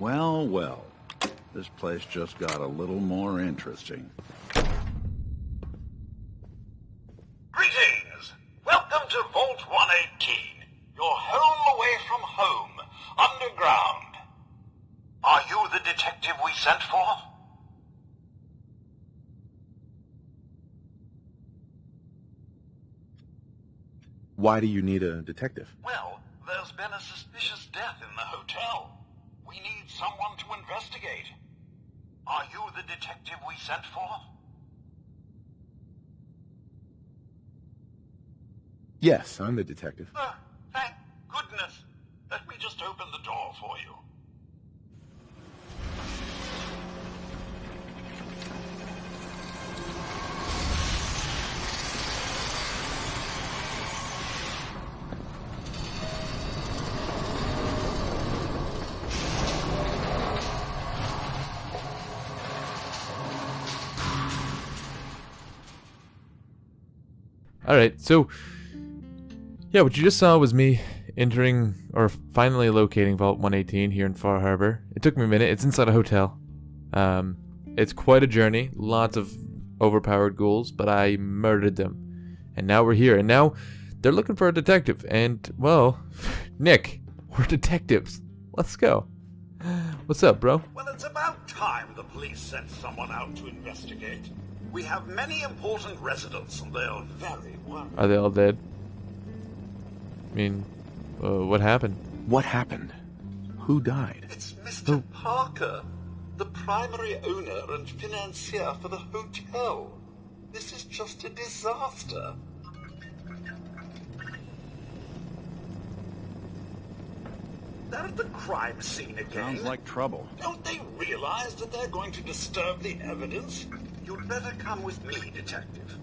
Well, well. This place just got a little more interesting. Greetings! Welcome to Vault 118, your home away from home, underground. Are you the detective we sent for? Why do you need a detective? Well, there's been a suspicious death in the hotel. We need someone to investigate. Are you the detective we sent for? Yes, I'm the detective. Thank goodness. Let me just open the door for you. Alright, so yeah, what you just saw was me entering or finally locating Vault 118 here in Far Harbor. It took me a minute. It's inside a hotel. It's quite a journey, lots of overpowered ghouls, but I murdered them. And now we're here, and now they're looking for a detective. And, well, Nick, we're detectives. Let's go. What's up, bro? Well, it's about time the police sent someone out to investigate. We have many important residents, and they are very worried. Are they all dead? I mean, what happened? What happened? Who died? It's Mr. Parker, the primary owner and financier for the hotel. This is just a disaster. They're at the crime scene again. Sounds like trouble. Don't they realize that they're going to disturb the evidence? You'd better come with me, detective.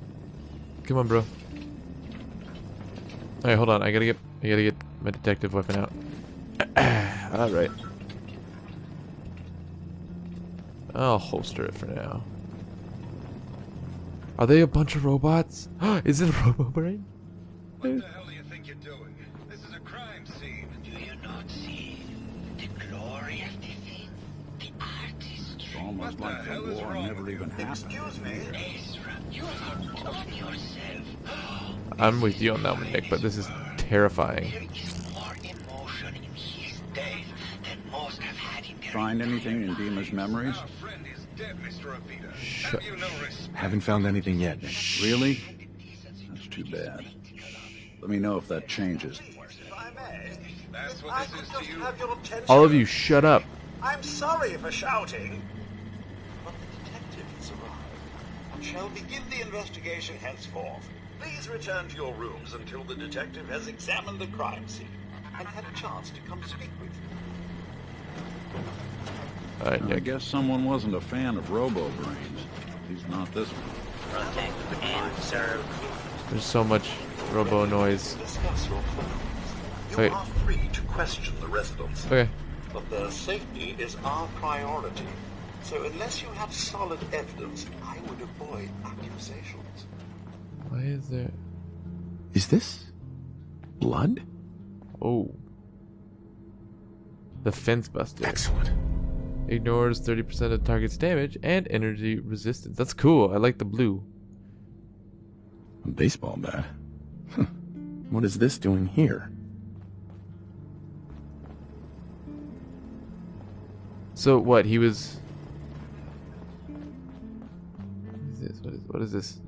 Come on, bro. Alright, hold on. I gotta get my detective weapon out. Alright. I'll holster it for now. Are they a bunch of robots? Is it a robo brain? What the hell do you think you're doing? This is a crime scene. Do you not see the glory of the thing? The artistry. It's almost What like the the hell is war wrong never with you? even happened. Excuse me? Ezra, you have done yourself. I'm with you on that one, Nick, but this is terrifying. There is more emotion in his death than most have had in their Find entire anything in Dima's lives. memories? Our friend is dead, Mr. Avita. Shut- Have you no respect? Haven't found anything yet. Really? That's too bad. Let me know if that changes. If I may. That's If what I this could is to just you? have your attention. All of you, shut up. I'm sorry for shouting. But the detective has arrived and shall begin the investigation henceforth. Please return to your rooms until the detective has examined the crime scene and had a chance to come speak with you. Alright, I Nick. guess someone wasn't a fan of Robo Brains. He's not this one. Protect and serve. There's so much robo noise. Discuss your plans. You Okay. are free to question the residents, Okay. but their safety is our priority. So unless you have solid evidence, I would avoid accusations. Why is there... Is this blood? Oh. The fence buster. Excellent. Ignores 30% of target's damage and energy resistance. That's cool. I like the blue. A baseball bat. Huh. What is this doing here? So what? He was... What is this? What is this?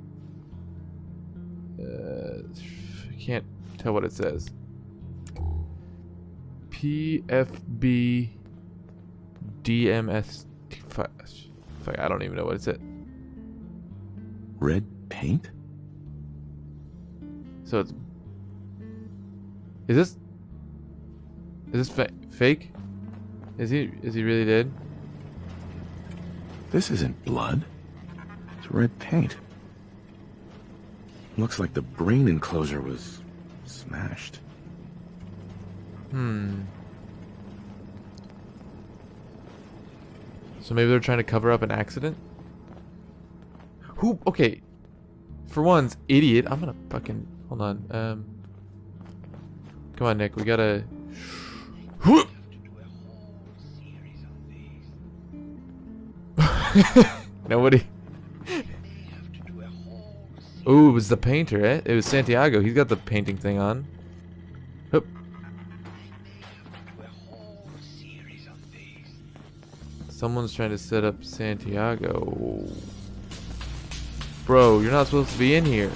I can't tell what it says. PFB DMS. Fuck, I don't even know what it said. Red paint? So it's... Is this fake? Is he really dead? This isn't blood. It's red paint. Looks like the brain enclosure was smashed. So maybe they're trying to cover up an accident? Who? Okay. For one's idiot. I'm gonna fucking... Hold on. Come on, Nick. We gotta... Nobody. Ooh, it was the painter, eh? It was Santiago. He's got the painting thing on. Oop. Someone's trying to set up Santiago. Bro, you're not supposed to be in here.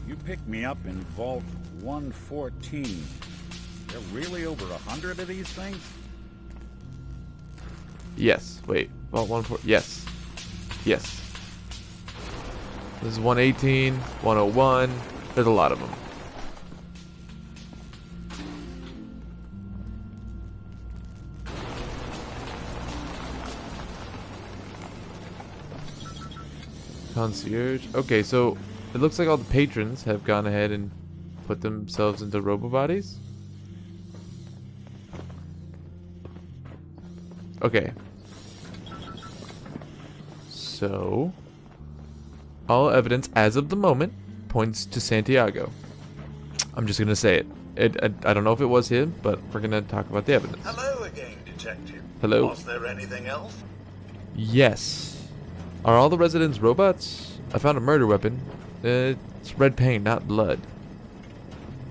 You picked me up in Vault 114. There are really over 100 of these things? Yes. Wait. Vault 14. Yes. Yes. This is 118, 101. There's a lot of them. Concierge. Okay, so it looks like all the patrons have gone ahead and put themselves into robo-bodies. Okay. So, all evidence as of the moment points to Santiago. I'm just gonna say it. I don't know if it was him, but we're gonna talk about the evidence. Hello again, Detective. Hello. Was there anything else? Yes. Are all the residents robots? I found a murder weapon. It's red paint, not blood.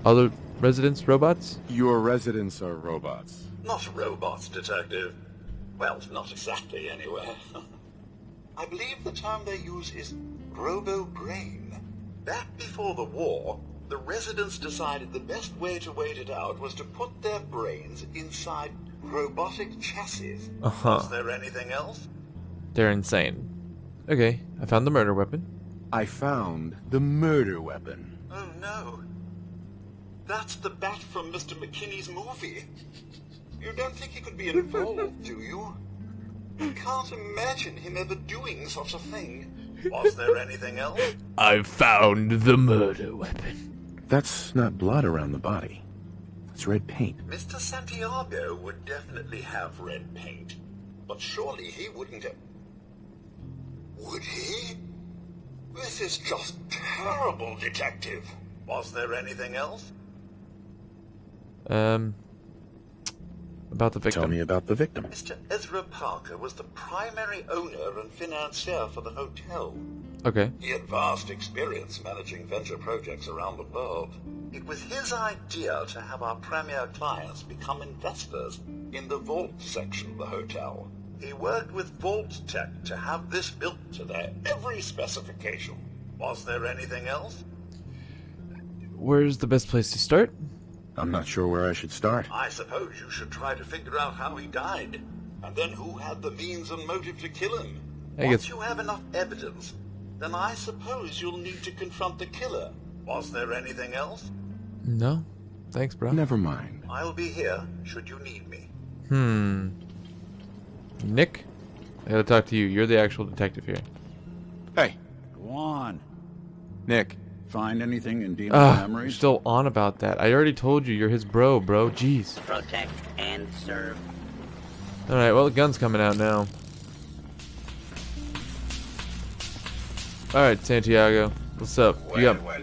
Are the residents robots? Your residents are robots. Not robots, Detective. Well, not exactly, anyway. I believe the term they use is robo-brain. Back before the war, the residents decided the best way to wait it out was to put their brains inside robotic chassis. Was there anything else? They're insane. Okay, I found the murder weapon. I found the murder weapon. Oh no. That's the bat from Mr. McKinney's movie. You don't think he could be involved, do you? I can't imagine him ever doing such a thing. Was there anything else? I found the murder weapon. That's not blood around the body. It's red paint. Mr. Santiago would definitely have red paint. But surely he wouldn't have... Would he? This is just terrible, Detective. Was there anything else? About the victim. Tell me about the victim. Mr. Ezra Parker was the primary owner and financier for the hotel. Okay. He had vast experience managing venture projects around the world. It was his idea to have our premier clients become investors in the vault section of the hotel. He worked with Vault Tech to have this built to their every specification. Was there anything else? Where's the best place to start? I'm not sure where I should start. I suppose you should try to figure out how he died, and then who had the means and motive to kill him. Once you have enough evidence, then I suppose you'll need to confront the killer. Was there anything else? No. Thanks, bro. Never mind. I'll be here, should you need me. Nick? I gotta talk to you. You're the actual detective here. Hey, Go on. Nick. Find anything in Demon's You're memories? still on about that. I already told you you're his bro. Jeez. Protect and serve. Alright, well, the gun's coming out now. Alright, Santiago. What's up? You got... Well.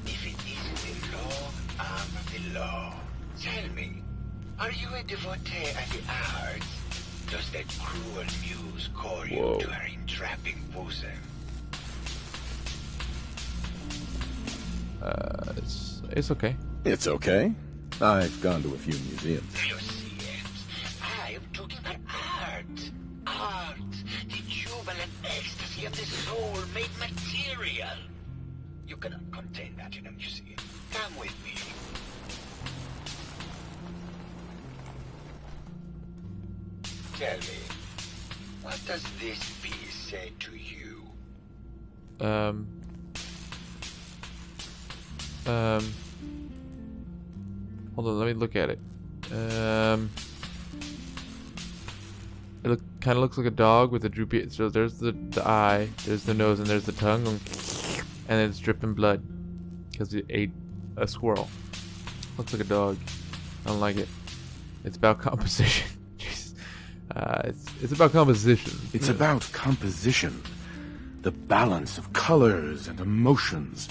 If it isn't the law, I'm the law. Tell me, are you a devotee of the arts? Does that cruel muse call Whoa. you to her entrapping bosom? It's okay. It's okay. I've gone to a few museums. Museums. I am talking about art. Art. The jubilant ecstasy of the soul made material. You cannot contain that in a museum. Come with me. Tell me, what does this piece say to you? Hold on, let me look at it. It kind of looks like a dog with a droopy. So there's the eye, there's the nose, and there's the tongue, and then it's dripping blood because it ate a squirrel. Looks like a dog. I don't like it. It's about composition. Jesus. It's about composition. It's about composition. The balance of colors and emotions.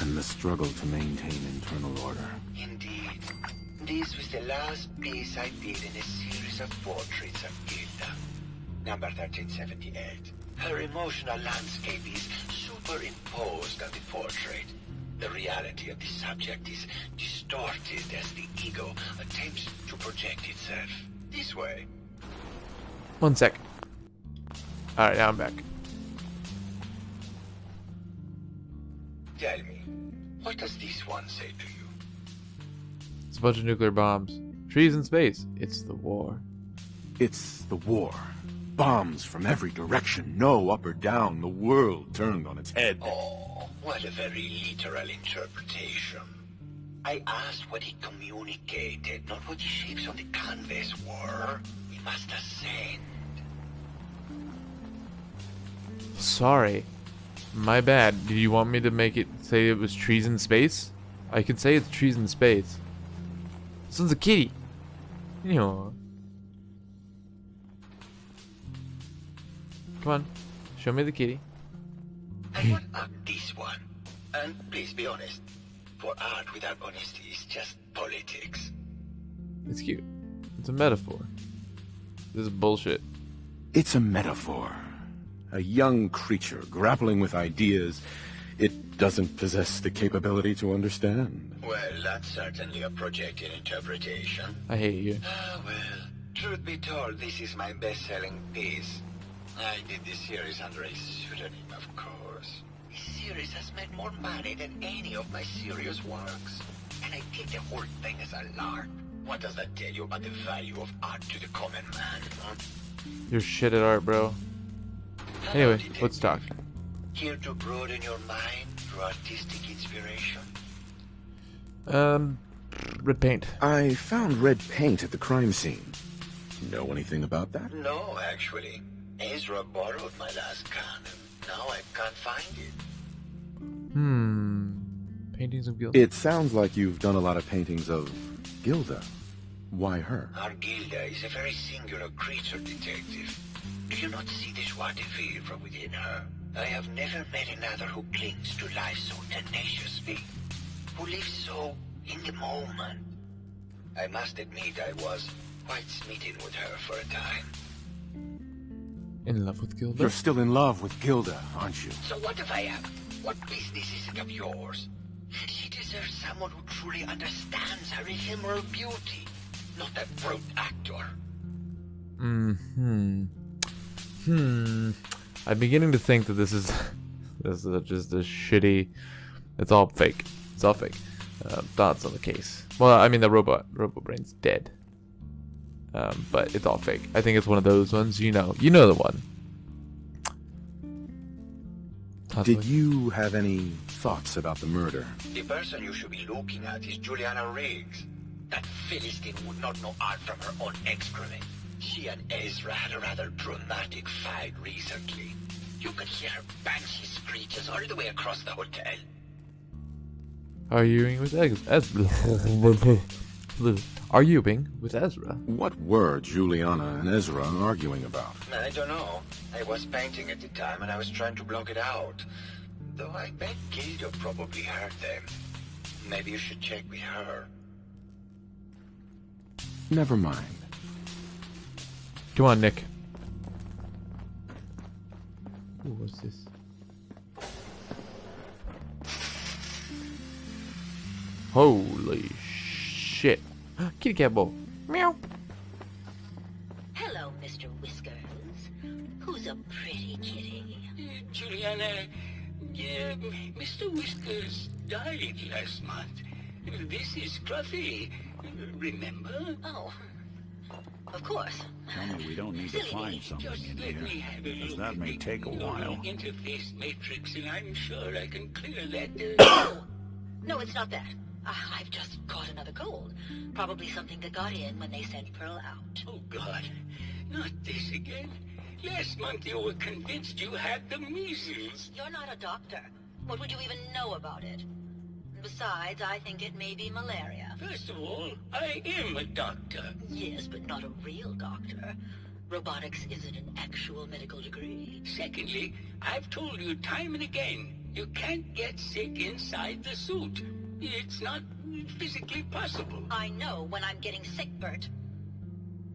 And the struggle to maintain internal order. Indeed. This was the last piece I did in a series of portraits of Gilda. Number 1378. Her emotional landscape is superimposed on the portrait. The reality of the subject is distorted as the ego attempts to project itself. This way. 1 sec. Alright, now I'm back. Tell me, what does this one say to you? It's a bunch of nuclear bombs. Trees in space. It's the war. It's the war. Bombs from every direction, no up or down, the world turned on its head. Oh, what a very literal interpretation. I asked what it communicated, not what the shapes on the canvas were. We must ascend. Sorry. My bad. Did you want me to make it say it was trees in space? I can say it's trees in space. This one's a kitty. You know. Come on. Show me the kitty. I want up this one. And please be honest. For art without honesty is just politics. It's cute. It's a metaphor. This is bullshit. It's a metaphor. A young creature grappling with ideas it doesn't possess the capability to understand. Well, that's certainly a projected interpretation. I hate you. Ah, well, truth be told, this is my best-selling piece. I did this series under a pseudonym, of course. This series has made more money than any of my serious works. And I did the whole thing as a lark. What does that tell you about the value of art to the common man, huh? You're shit at art, bro. Anyway, let's talk. Here to broaden your mind through artistic inspiration? Red paint. I found red paint at the crime scene. Know anything about that? No, actually. Ezra borrowed my last can, and now I can't find it. Paintings of Gilda. It sounds like you've done a lot of paintings of Gilda. Why her? Our Gilda is a very singular creature, detective. Do you not see the joie de vivre from within her? I have never met another who clings to life so tenaciously, who lives so in the moment. I must admit I was quite smitten with her for a time. In love with Gilda? You're still in love with Gilda, aren't you? So what if I am? What business is it of yours? She deserves someone who truly understands her ephemeral beauty, not that brute actor. I'm beginning to think that this is just a shitty. It's all fake. It's all fake. Thoughts on the case. Well, I mean the robo brain's dead. But it's all fake. I think it's one of those ones. You know the one. Did you have any thoughts about the murder? The person you should be looking at is Juliana Riggs. That Philistine would not know art from her own excrement. She and Ezra had a rather dramatic fight recently. You could hear her banshee screeches all the way across the hotel. Arguing with Ezra. Arguing with Ezra. What were Juliana and Ezra arguing about? I don't know. I was painting at the time and I was trying to block it out. Though I bet Gilda probably heard them. Maybe you should check with her. Never mind. Come on, Nick. Ooh, what's this? Holy shit. Kitty cat bowl. Meow. Hello, Mr. Whiskers. Who's a pretty kitty? Juliana, Mr. Whiskers died last month. This is Scruffy. Remember? Oh, of course. Tell me we don't need to find something Just in let me here, have a because look that at may the take a while. interface matrix, and I'm sure I can clear that. No, it's not that. I've just caught another cold. Probably something that got in when they sent Pearl out. Oh, God. Not this again. Last month you were convinced you had the measles. You're not a doctor. What would you even know about it? Besides, I think it may be malaria. First of all, I am a doctor. Yes, but not a real doctor. Robotics isn't an actual medical degree. Secondly, I've told you time and again, you can't get sick inside the suit. It's not physically possible. I know when I'm getting sick, Bert.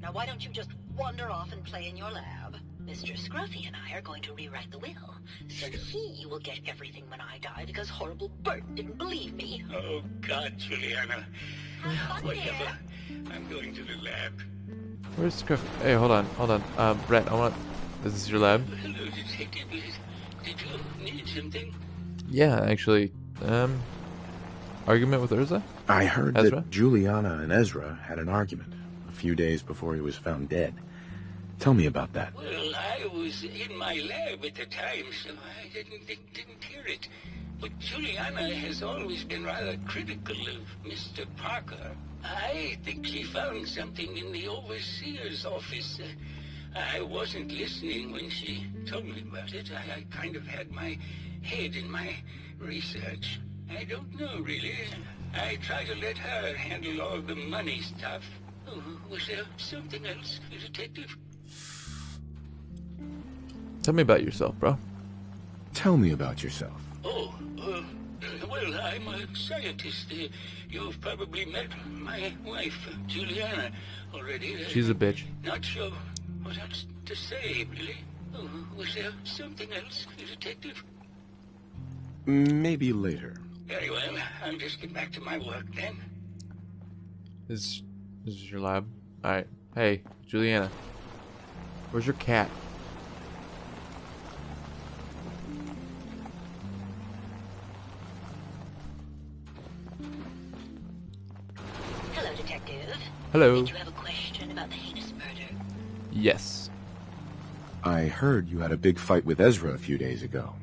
Now why don't you just wander off and play in your lab? Mr. Scruffy and I are going to rewrite the will, so that he will get everything when I die because horrible Bert didn't believe me. Oh, God, Juliana. Have fun, Whatever. dear. I'm going to the lab. Where's Scruff? Hey, hold on. Brett, I want... Is this your lab? Hello, Detective. Did you need something? Yeah, actually. Argument with Urza? I heard Ezra? that Juliana and Ezra had an argument a few days before he was found dead. Tell me about that. Well, I was in my lab at the time, so I didn't hear it. But Juliana has always been rather critical of Mr. Parker. I think she found something in the overseer's office. I wasn't listening when she told me about it. I kind of had my head in my research. I don't know, really. I try to let her handle all the money stuff. Oh, was there something else, Detective? Tell me about yourself, bro. Tell me about yourself. Oh, well, I'm a scientist. You've probably met my wife, Juliana, already. She's a bitch. Not sure what else to say, really. Oh, was there something else, Detective? Maybe later. Very well. I'll just get back to my work then. This is your lab? Alright. Hey, Juliana. Where's your cat? Hello, Detective. Hello. Did you have a question about the heinous murder? Yes. I heard you had a big fight with Ezra a few days ago.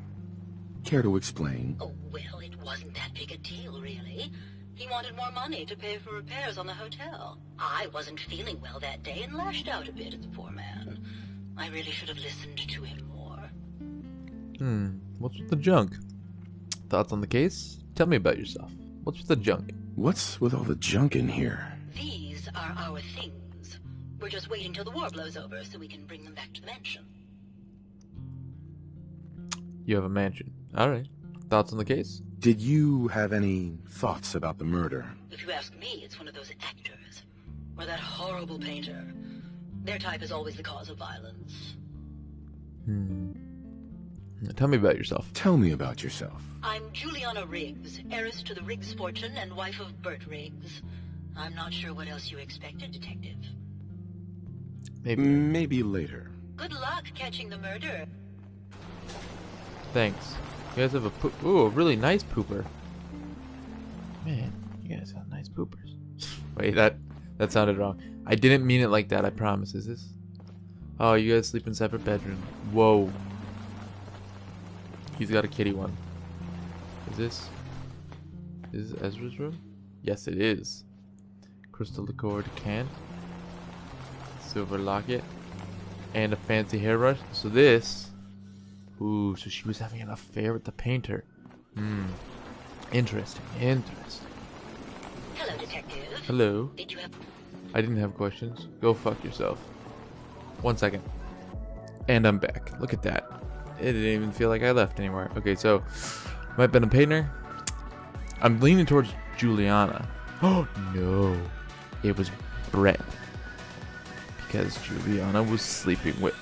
Care to explain? Oh, well, it wasn't that big a deal, really. He wanted more money to pay for repairs on the hotel. I wasn't feeling well that day and lashed out a bit at the poor man. I really should have listened to him more. What's with the junk? Thoughts on the case? Tell me about yourself. What's with the junk? What's with all the junk in here? These are our things. We're just waiting till the war blows over so we can bring them back to the mansion. You have a mansion. Alright. Thoughts on the case? Did you have any thoughts about the murder? If you ask me, it's one of those actors. Or that horrible painter. Their type is always the cause of violence. Tell me about yourself. Tell me about yourself. I'm Juliana Riggs, heiress to the Riggs fortune and wife of Bert Riggs. I'm not sure what else you expected, Detective. Maybe later. Good luck catching the murderer. Thanks. You guys have a ooh, a really nice pooper. Man, you guys have nice poopers. Wait, that sounded wrong. I didn't mean it like that, I promise. Is this? Oh, you guys sleep in separate bedrooms. Whoa. He's got a kitty one. Is this Ezra's room? Yes, it is. Crystal liqueur decant. Silver locket. And a fancy hairbrush. So this... Ooh, so she was having an affair with the painter. Interesting. Hello, Detective. Hello. Did you have... I didn't have questions. Go fuck yourself. 1 second. And I'm back. Look at that. It didn't even feel like I left anywhere. Okay, so might have been a painter. I'm leaning towards Juliana. Oh no. It was Brett. Because Juliana was sleeping with